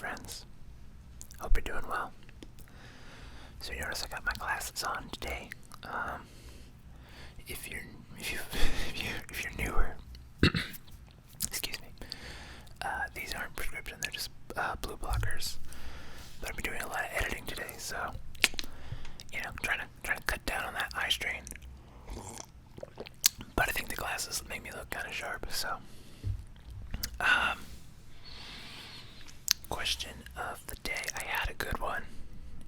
friends. Hope you're doing well. So you notice I got my glasses on today. If you're newer, excuse me. These aren't prescription; they're just blue blockers. But I've been doing a lot of editing today, so trying to cut down on that eye strain. But I think the glasses make me look kind of sharp. So, question of the day. I had a good one.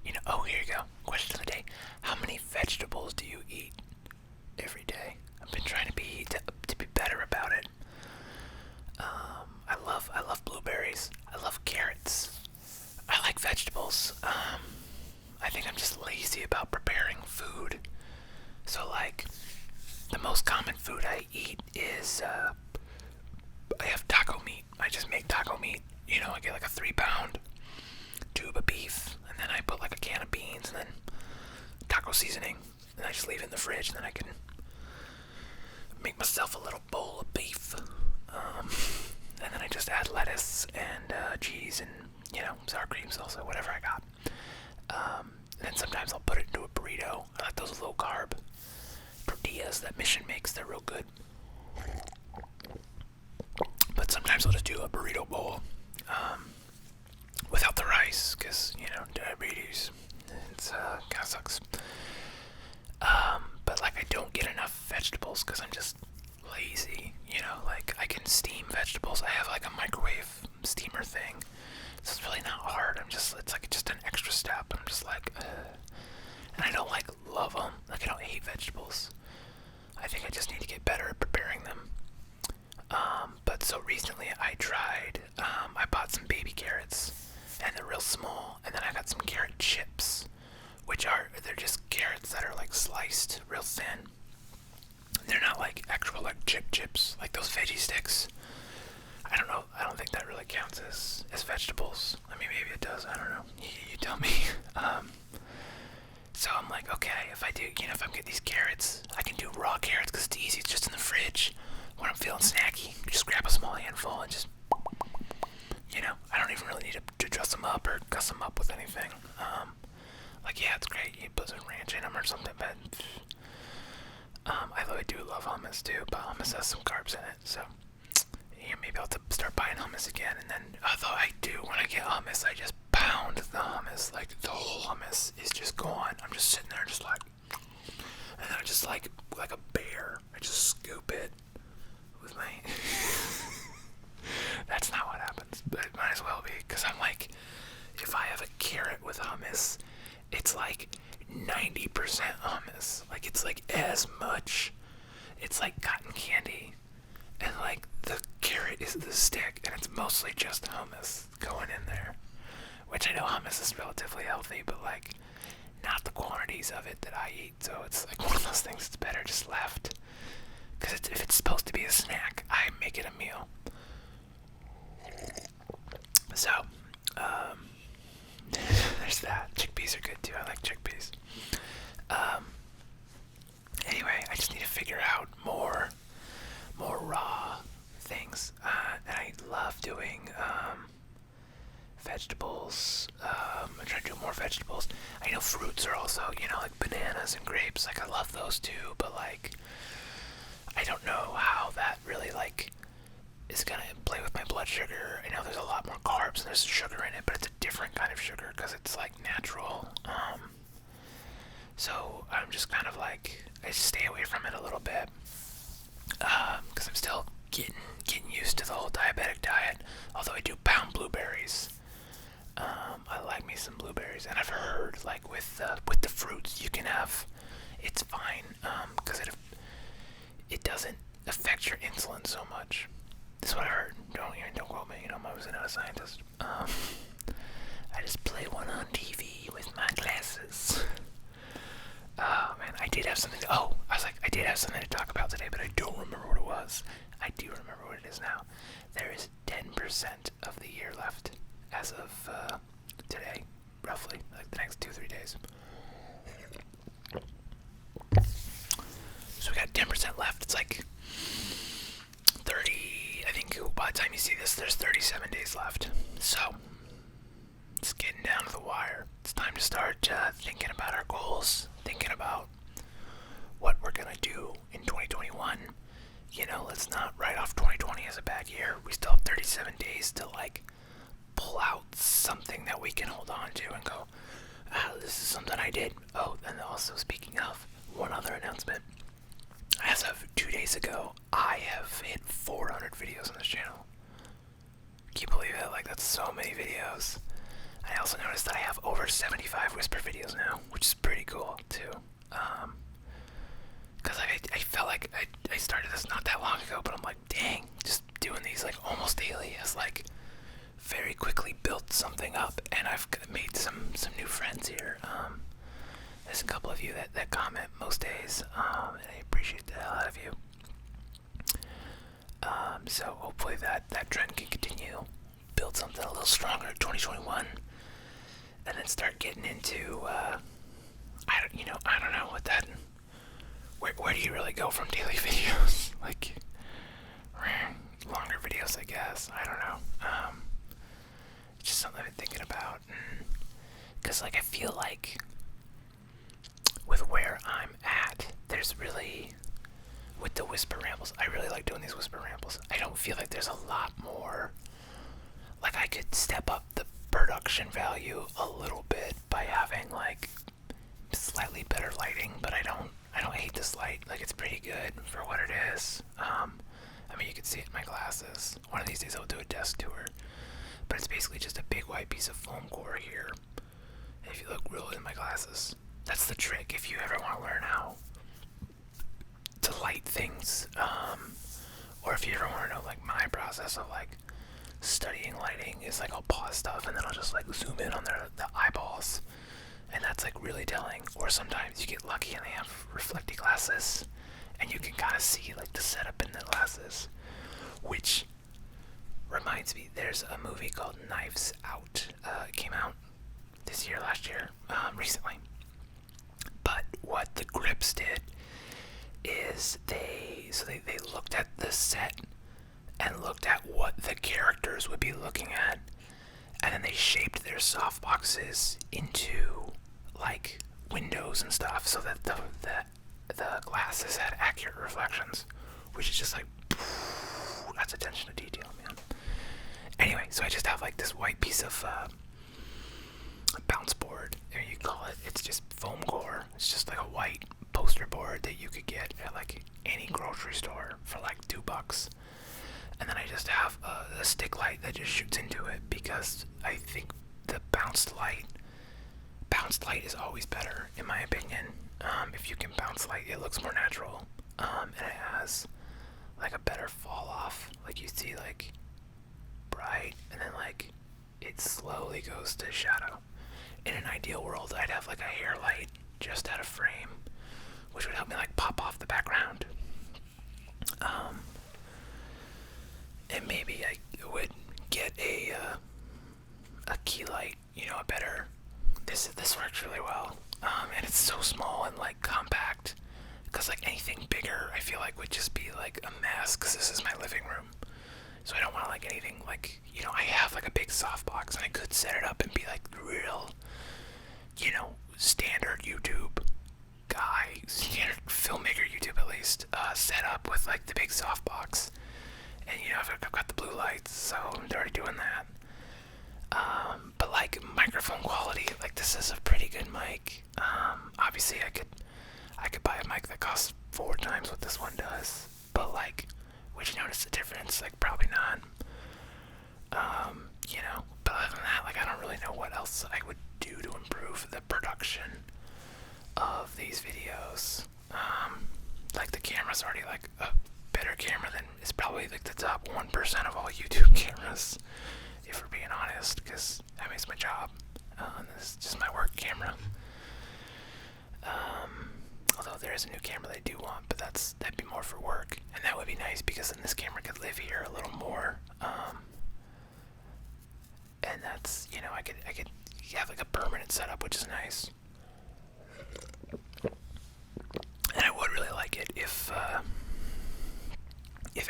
Here you go. Question of the day. How many vegetables do you eat every day? I've been trying to be better about it. I love blueberries. I love carrots. I like vegetables. I think I'm just lazy about preparing food. So the most common food I eat is I have taco meat. I just make taco meat. I get like a 3-pound tube of beef, and then I put like a can of beans, and then taco seasoning, and I just leave it in the fridge, and then I can make myself a little bowl of beef. And then I just add lettuce and cheese and sour cream salsa, whatever I got. And then sometimes I'll put it into a burrito. I like those low carb tortillas that Mission makes. They're real good. But sometimes I'll just do a burrito bowl without the rice, because diabetes. It's kind of sucks. But I don't get enough vegetables because I'm just lazy. I can steam vegetables. I have a microwave steamer thing, so it's really not hard. It's just an extra step. I'm just and I don't love them. I don't hate vegetables. I think I just need to get better at preparing them. But so recently I tried, I bought some baby carrots, and they're real small, and then I got some carrot chips, they're just carrots that are sliced real thin. They're not actual chips, like those veggie sticks. I don't know, I don't think that really counts as vegetables. I mean, maybe it does, I don't know, you tell me. So I'm okay, if I do, if I'm getting these carrots, I can do raw carrots because it's easy, it's just in the fridge. When I'm feeling snacky, just grab a small handful and just, I don't even really need to dress them up or guss them up with anything. Yeah, it's great, you put some ranch in them or something, but I do love hummus too, but hummus has some carbs in it, so maybe I'll start buying hummus again. And then, although I do, when I get hummus, I just pound the hummus, the whole hummus is just gone. I'm just sitting there and then I just like a bear, I just scoop it with my, that's not what happens, but it might as well be, because I'm if I have a carrot with hummus, it's 90% hummus, it's as much, it's like cotton candy, and the carrot is the stick, and it's mostly just hummus going in there, which I know hummus is relatively healthy, but not the quantities of it that I eat, so it's one of those things that's better just left, because if it's supposed to be a snack, I make it a meal. So, there's that. Chickpeas are good too, I like chickpeas. Anyway, I just need to figure out more raw things, and I love doing vegetables. I'm trying to do more vegetables. I know fruits are also, bananas and grapes, I love those too, but I don't know how that really is gonna play with my blood sugar. I know there's a lot more carbs and there's sugar in it, but it's a different kind of sugar because it's natural. So I'm just kind of I stay away from it a little bit, because I'm still getting used to the whole diabetic diet. Although I do pound blueberries. I like me some blueberries, and I've heard with the fruits you can have, it's fine, because it doesn't affect your insulin so much. That's what I heard. Don't quote me. I'm obviously not a scientist. I just play one on TV with my glasses. Oh man, I did have something. I did have something to talk about today, but I don't remember what it was. I do remember what it is now. There is 10% of the year left as of today, roughly, the next 2-3 days. So we got 10% left. It's 30. I think by the time you see this, there's 37 days left. So It's getting down to the wire. It's time to start thinking about our goals, thinking about what we're gonna do in 2021. Let's not write off 2020 as a bad year. We still have 37 days to pull out something that we can hold on to and go, this is something I did. Oh, and also speaking of, one other announcement. As of 2 days ago, I have hit 400 videos on this channel. Can you believe it? That's so many videos. I also noticed that I have over 75 Whisper videos now, which is pretty cool too. Because I felt like I started this not that long ago, but I'm like, dang, just doing these almost daily has very quickly built something up, and I've made some new friends here. There's a couple of you that comment most days, and I appreciate the hell out of you. So hopefully that trend can continue, build something a little stronger in 2021, and then start getting into I don't know what that. Where do you really go from daily videos? Longer videos, I guess. I don't know. Just something I've been thinking about. Because, I feel like with where I'm at, there's really, with the Whisper Rambles, I really like doing these Whisper Rambles. I don't feel like there's a lot more, I could step up the production value a little bit by having, slightly better lighting, but I don't hate this light. It's pretty good for what it is. You can see it in my glasses. One of these days I'll do a desk tour. But it's basically just a big white piece of foam core here. And if you look real in my glasses, that's the trick if you ever want to learn how to light things. Or if you ever want to know my process of studying lighting is I'll pause stuff and then I'll just zoom in on the eyeballs. And that's really telling. Or sometimes you get lucky and they have reflective glasses and you can kind of see the setup in the glasses. Which reminds me, there's a movie called Knives Out. It came out this year, last year, recently. But what the Grips did is they looked at the set and looked at what the characters would be looking at, and then they shaped their softboxes into windows and stuff so that the glasses had accurate reflections, which is just that's attention to detail, man. Anyway, so I just have this white piece of bounce board, or you call it. It's just foam core. It's just a white poster board that you could get at any grocery store for $2. And then I just have a stick light that just shoots into it because I think the bounced light is always better, in my opinion. If you can bounce light, it looks more natural. And it has a better fall off. You see bright, and then it slowly goes to shadow. In an ideal world, I'd have a hair light just at a frame, which would help me pop off the background. And maybe I would get a key light, a better. This works really well, and it's so small and compact. Because anything bigger, I feel would just be a mess. Because this is my living room, so I don't want anything I have a big softbox, and I could set it up and be real, standard YouTube guy, standard filmmaker YouTube at least, set up with the big softbox. And I've got the blue lights, so I'm already doing that. But microphone quality, this is a pretty good mic. Obviously I could buy a mic that costs 4 times what this one does. But would you notice the difference? Probably not. But other than that, I don't really know what else I would do to improve the production of these videos. The camera's already a better camera than is probably the top 1% of all YouTube cameras, if we're being honest, because it's my job. This is just my work camera. Although there is a new camera that I do want, but that'd be more for work, and that would be nice because then this camera could live here a little more. And that's I could have a permanent setup, which is nice. And I would really like it if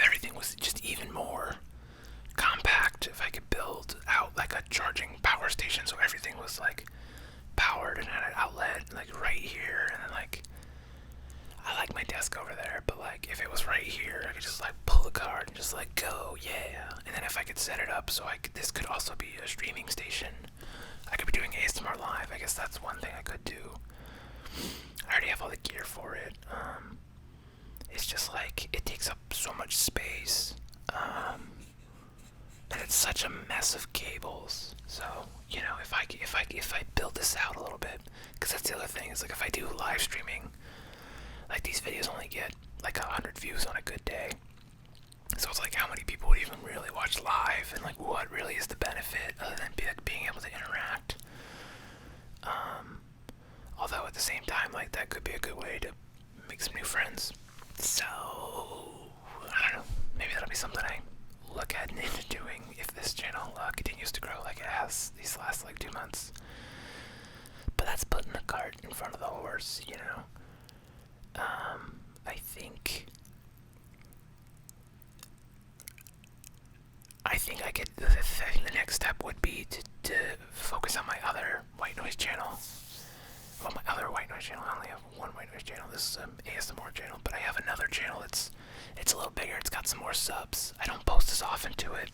everything was just even more compact. If I could build out a charging power station so up, so this could also be a streaming station. I could be doing ASMR live. I guess that's one thing I could do. I already have all the gear for it. It's just like it takes up so much space, and it's such a mess of cables. So if I build this out a little bit, because that's the other thing is like if I do live streaming, like these videos only get like 100 views on a good day. So it's like how many people would even really watch live, and like what really is the benefit other than being able to interact. Although at the same time, like that could be a good way to make some new friends. So I don't know. Maybe that'll be something I look at into doing if this channel continues to grow like it has these last like 2 months. But that's putting the cart in front of the horse, I could. The next step would be to focus on my other white noise channel. Well, my other white noise channel. I only have one white noise channel. This is an ASMR channel, but I have another channel. It's a little bigger. It's got some more subs. I don't post as often to it,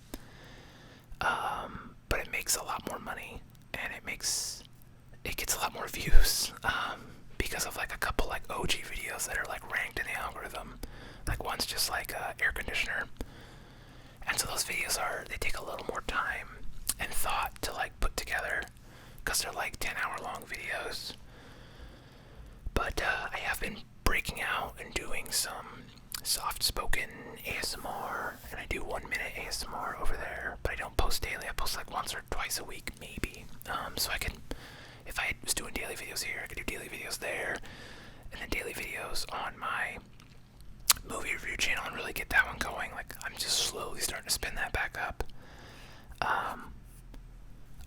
but it makes a lot more money, and it gets a lot more views because of like a couple like OG videos that are like ranked in the algorithm. Like one's just like air conditioner. And so those videos they take a little more time and thought to like put together because they're like 10-hour long videos. But I have been breaking out and doing some soft-spoken ASMR, and I do 1 minute ASMR over there, but I don't post daily. I post like once or twice a week maybe. So I can, if I was doing daily videos here, I could do daily videos there, and then daily videos on my movie review channel and really get that one going. Like I'm just slowly starting to spin that back up.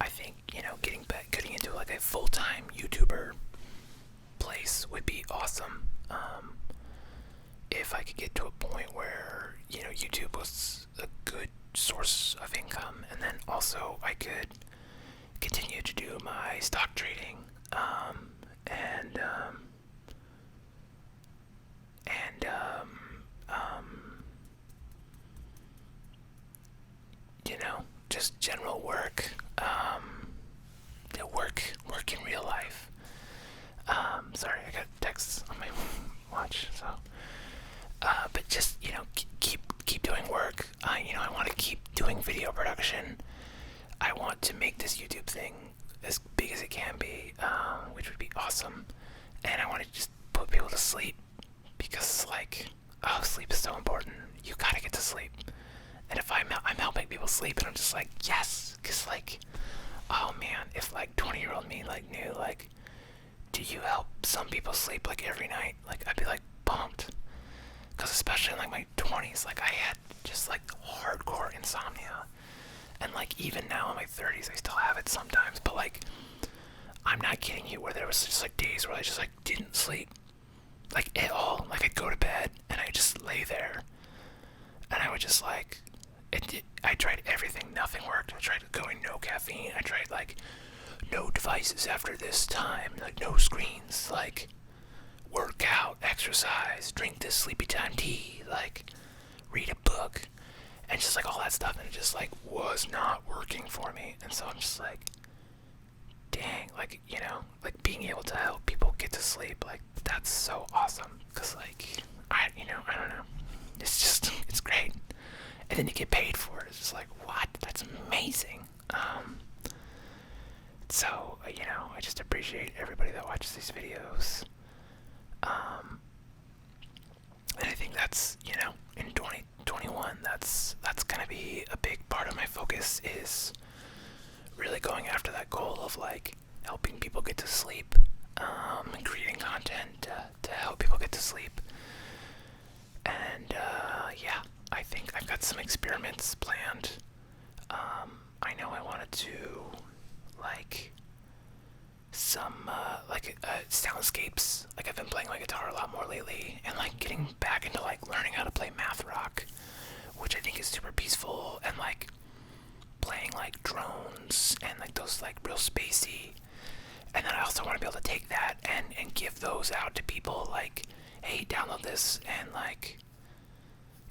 I think getting into like a full-time YouTuber place would be awesome. If I could get to a point where YouTube was a good source of income, and then also I could continue to do my stock trading and just general work, work in real life. Sorry, I got texts on my watch, so. But just keep doing work. I want to keep doing video production. I want to make this YouTube thing as big as it can be, which would be awesome. And I want to just put people to sleep because sleep is so important. You gotta get to sleep. And if I'm helping people sleep, and I'm just like, yes, because oh man, if 20-year-old me knew do you help some people sleep every night, I'd be pumped. Because especially in my 20s, I had just hardcore insomnia, and even now in my 30s, I still have it sometimes. But I'm not kidding you, where there was just days where I just didn't sleep at all. I'd go to bed and I just lay there, and I would just I tried everything, nothing worked. I tried going no caffeine. I tried no devices after this time, no screens, work out, exercise, drink this sleepy time tea, read a book, and just all that stuff, and it just was not working for me. And so I'm just dang, being able to help people get to sleep, that's so awesome. Because I don't know, it's great. And then you get paid for it. It's just what? That's amazing. So, I just appreciate everybody that watches these videos. And I think that's, in 2021, that's gonna be a big part of my focus, is really going after that goal of helping people get to sleep, and creating content to help people get to sleep. And yeah, I think I've got some experiments planned. I know I wanted to some soundscapes. I've been playing my guitar a lot more lately, and getting back into learning how to play math rock, which I think is super peaceful, and playing drones and those real spacey. And then I also want to be able to take that and give those out to people, hey, download this and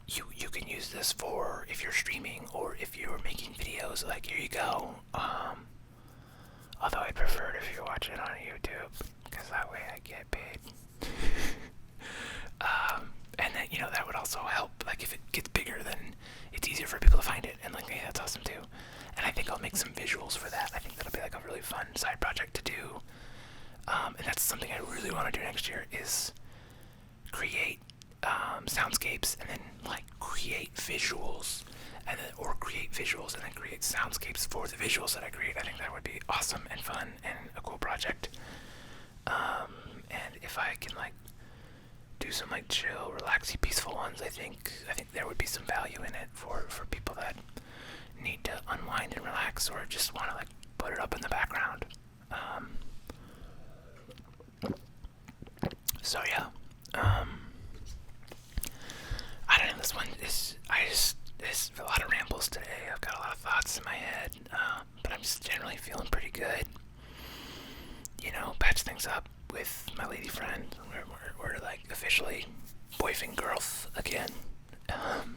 you can use this for if you're streaming or if you're making videos. Like, here you go. Although I'd prefer it if you watch it on YouTube, because that way I get paid. And then, that would also help. Like, if it gets bigger, then it's easier for people to find it. And, like, hey, that's awesome too. And I think I'll make some visuals for that. I think that'll be, like, a really fun side project to do. And that's something I really want to do next year, is create soundscapes and then, like, create visuals. Or create visuals and then create soundscapes for the visuals that I create. I think that would be awesome and fun and a cool project. And if I can, like, do some, like, chill, relaxy, peaceful ones, I think there would be some value in it for people that need to unwind and relax, or just want to, like, put it up in the background. So yeah, I don't know. This one is there's a lot of rambles today. I've got a lot of thoughts in my head, but I'm just generally feeling pretty good. Patch things up with my lady friend. We're like officially boyfriend girls again. And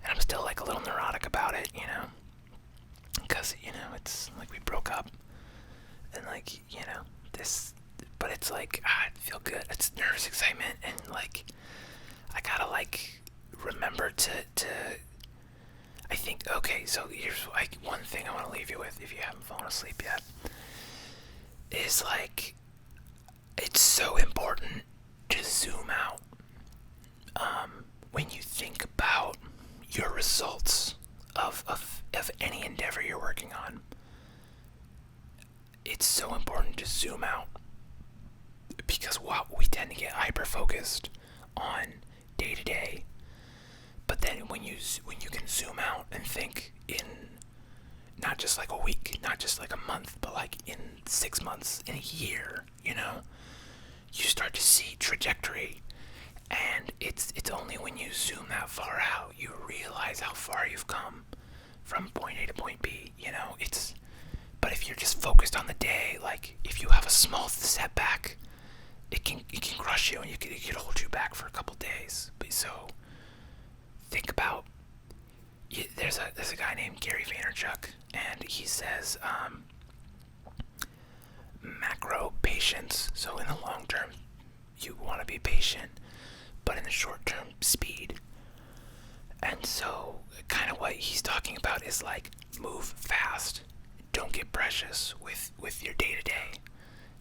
I'm still, like, a little neurotic about it, because, it's like we broke up, and, like, this, but it's like, I feel good. It's nervous excitement, and, like, I gotta, like, remember to I think, okay, so here's, like, one thing I want to leave you with, if you haven't fallen asleep yet, is, like, it's so important to zoom out when you think about your results of any endeavor you're working on. It's so important to zoom out, because we tend to get hyper focused on day to day, but then when you can zoom out and think in not just like a week, not just like a month, but like in 6 months, in a year, you start to see trajectory. And it's only when you zoom that far out you realize how far you've come from point A to point B. But if you're just focused on the day, like, if you have a small setback, it can crush you, and it can hold you back for a couple days. But so think about, there's a guy named Gary Vaynerchuk, and he says macro patience. So in the long term, you want to be patient, but in the short term, speed. And so kind of what he's talking about is, like, move fast. Don't get precious with your day-to-day.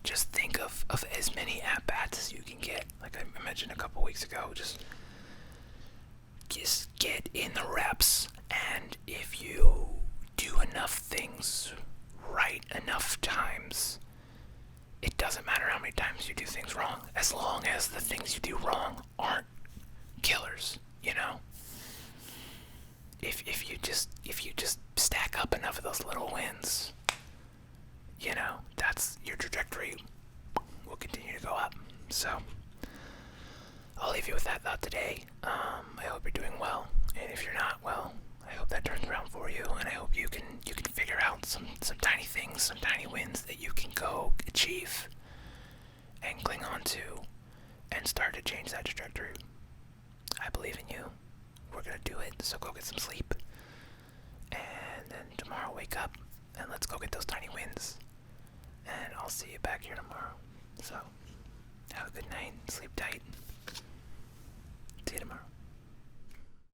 Just think of as many at-bats as you can get. Like I mentioned a couple weeks ago, just get in the reps. And if you do enough things right enough times, it doesn't matter how many times you do things wrong, as long as the things you do wrong aren't killers. If you just stack up enough of those little wins, that's your trajectory will continue to go up. So I'll leave you with that thought today. I hope you're doing well, and if you're not, well, I hope that turns around for you, and I hope you can figure out some tiny things, some tiny wins that you can go achieve and cling on to and start to change that trajectory. I believe in you. We're gonna do it, so go get some sleep. And then tomorrow wake up and let's go get those tiny wins. And I'll see you back here tomorrow. So, have a good night, sleep tight.